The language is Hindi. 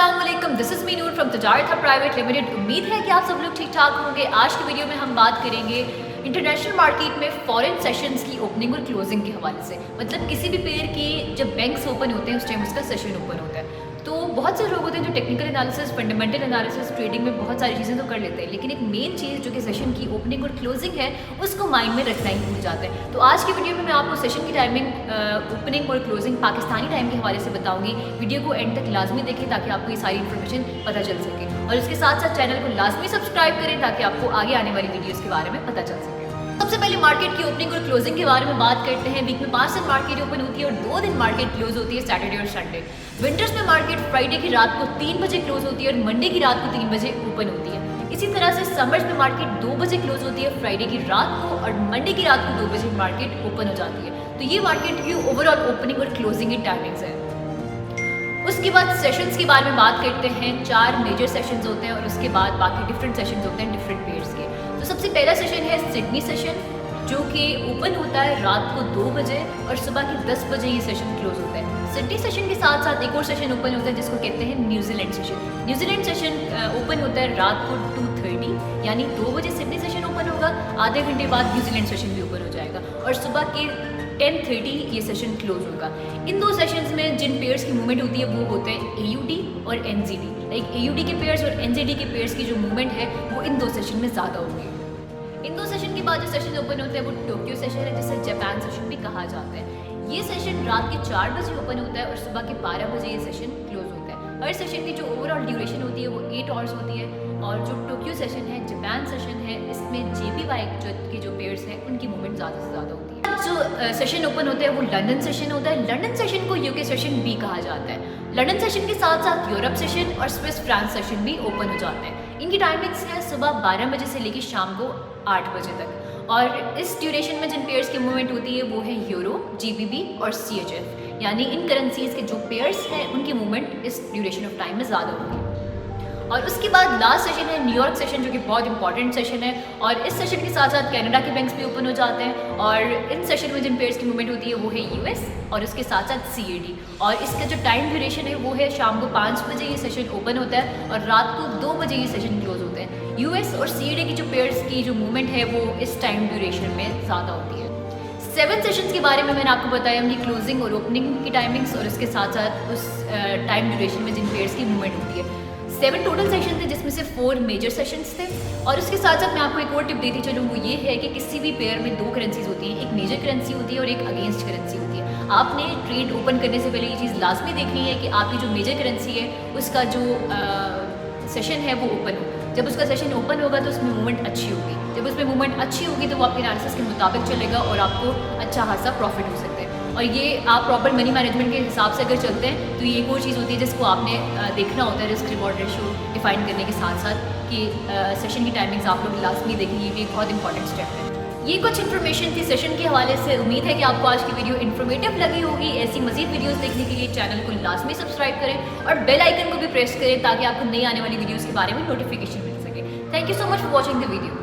अस्सलाम वालेकुम, this is me Noor from Tijarat hub private limited. उम्मीद है कि आप सब लोग ठीक ठाक होंगे। आज की वीडियो में हम बात करेंगे इंटरनेशनल मार्केट में फॉरेन सेशंस की ओपनिंग और क्लोजिंग के हवाले से। मतलब किसी भी पेयर की जब बैंक्स ओपन होते हैं उस टाइम उसका सेशन ओपन होता है। तो बहुत से लोग होते हैं जो technical analysis, fundamental analysis, trading में बहुत सारी चीज़ें तो कर लेते हैं, लेकिन एक मेन चीज़ जो कि सेशन की ओपनिंग और क्लोजिंग है उसको माइंड में रखना ही भूल जाते हैं। तो आज की वीडियो में मैं आपको सेशन की टाइमिंग, ओपनिंग और क्लोजिंग पाकिस्तानी टाइम के हवाले से बताऊंगी। वीडियो को एंड तक लाजमी देखें ताकि आपको ये सारी इन्फॉर्मेशन पता चल सके, और इसके साथ साथ चैनल को लाजमी सब्सक्राइब करें ताकि आपको आगे आने वाली वीडियोज़ के बारे में पता चल सके। सबसे पहले मार्केट की ओपनिंग और क्लोजिंग के बारे में बात करते हैं। वीक में 5 दिन मार्केट ओपन होती है और 2 दिन मार्केट क्लोज होती है, सैटरडे और संडे। विंटर्स में मार्केट फ्राइडे की रात को 3 बजे क्लोज होती है और मंडे की रात को 3 बजे ओपन होती है। इसी तरह से समर्स में मार्केट 2 बजे क्लोज होती है फ्राइडे की रात को, और मंडे की रात को 2 बजे मार्केट ओपन हो जाती है। तो ये मार्केट की ओवरऑल ओपनिंग और क्लोजिंग की टाइमिंग्स है। उसके बाद सेशंस के बारे में बात करते हैं। 4 मेजर सेशंस होते हैं और उसके बाद बाकी डिफरेंट सेशंस होते हैं डिफरेंट पेयर्स के। तो सबसे पहला सेशन है सिडनी सेशन, जो कि ओपन होता है रात को 2 बजे और सुबह के 10 बजे ये सेशन क्लोज होता है। सिडनी सेशन के साथ साथ एक और सेशन ओपन होता है जिसको कहते हैं New Zealand session. New Zealand session open होता है रात को 2:30, यानी 2 बजे सिडनी सेशन ओपन होगा, आधे घंटे बाद न्यूजीलैंड सेशन भी ओपन हो जाएगा और सुबह के 10:30 ये सेशन क्लोज होगा। इन दो सेशंस में जिन पेयर्स की मूवमेंट होती है वो होते हैं AUD और NZD। लाइक AUD के पेयर्स और NZD के पेयर्स की जो मूवमेंट है वो इन दो सेशन में ज़्यादा होगी। इन दो सेशन के बाद जो सेशन ओपन होता है वो टोक्यो सेशन है, जिसे जापान सेशन भी कहा जाता है। ये सेशन रात के 4 बजे ओपन होता है और सुबह के 12 बजे ये सेशन क्लोज होता है। हर सेशन की जो ओवरऑल ड्यूरेशन होती है वो 8 आवर्स होती है, और जो टोक्यो सेशन है, जापान सेशन है, इसमें JPY के जो पेयर्स हैं उनकी मूवमेंट ज़्यादा से ज़्यादा होती है। जो सेशन ओपन होता है वो लंदन सेशन होता है। लंदन सेशन को UK सेशन भी कहा जाता है। लंदन सेशन के साथ साथ यूरोप सेशन और स्विस फ्रांस सेशन भी ओपन हो जाते हैं। इनकी टाइमिंग्स है सुबह 12 बजे से लेकर शाम को 8 बजे तक, और इस ड्यूरेशन में जिन पेयर्स की मूवमेंट होती है वो है यूरो, GBP और CHF, यानी इन करेंसीज के जो पेयर्स हैं उनकी मूवमेंट इस ड्यूरेशन ऑफ टाइम में ज़्यादा होगी। और उसके बाद लास्ट सेशन है न्यूयॉर्क सेशन, जो कि बहुत इंपॉर्टेंट सेशन है, और इस सेशन के साथ साथ कनाडा के बैंक्स भी ओपन हो जाते हैं। और इन सेशन में जिन पेयर्स की मूवमेंट होती है वो है US और उसके साथ साथ CAD, और इसका जो टाइम ड्यूरेशन है वो है शाम को 5 बजे ये सेशन ओपन होता है और रात को 2 बजे ये सेशन क्लोज होते हैं। US और CAD की जो पेयर्स की जो मूवमेंट है वो इस टाइम ड्यूरेशन में ज़्यादा होती है। 7 सेशंस के बारे में मैंने आपको बताया, उनकी क्लोजिंग और ओपनिंग की टाइमिंग्स, और उसके साथ साथ उस टाइम ड्यूरेशन में जिन पेयर्स की मूवमेंट होती है। 7 टोटल सेशन थे जिसमें से 4 मेजर सेशंस थे, और उसके साथ साथ मैं आपको एक और टिप देती चलूँ, वो ये है कि किसी भी पेयर में 2 करेंसीज होती हैं, एक मेजर करेंसी होती है और एक अगेंस्ट करेंसी होती है। आपने ट्रेड ओपन करने से पहले ये चीज़ लाजमी देखनी है कि आपकी जो मेजर करेंसी है उसका जो सेशन है वो ओपन हो। जब उसका सेशन ओपन होगा तो उसमें मूवमेंट अच्छी होगी। जब उसमें मूवमेंट अच्छी होगी तो वो आपके एनालिसिस के मुताबिक चलेगा और आपको अच्छा खासा प्रॉफिट हो सकता है। और ये आप प्रॉपर मनी मैनेजमेंट के हिसाब से अगर चलते हैं तो ये एक और चीज़ होती है जिसको आपने देखना होता है, रिस्क रिवॉर्ड रेशियो डिफाइन करने के साथ साथ कि सेशन की टाइमिंग्स आप लोग लाजमी देखेंगे। ये भी एक बहुत इंपॉर्टेंट स्टेप है। ये कुछ इन्फॉर्मेशन थी सेशन के हवाले से। उम्मीद है कि आपको आज की वीडियो इन्फॉर्मेटिव लगी होगी। ऐसी मजीद वीडियोस देखने के लिए चैनल को लाजमी सब्सक्राइब करें और बेल आइकन को भी प्रेस करें ताकि आपको नई आने वाली वीडियोस के बारे में नोटिफिकेशन मिल सके। Thank you so much for watching the video.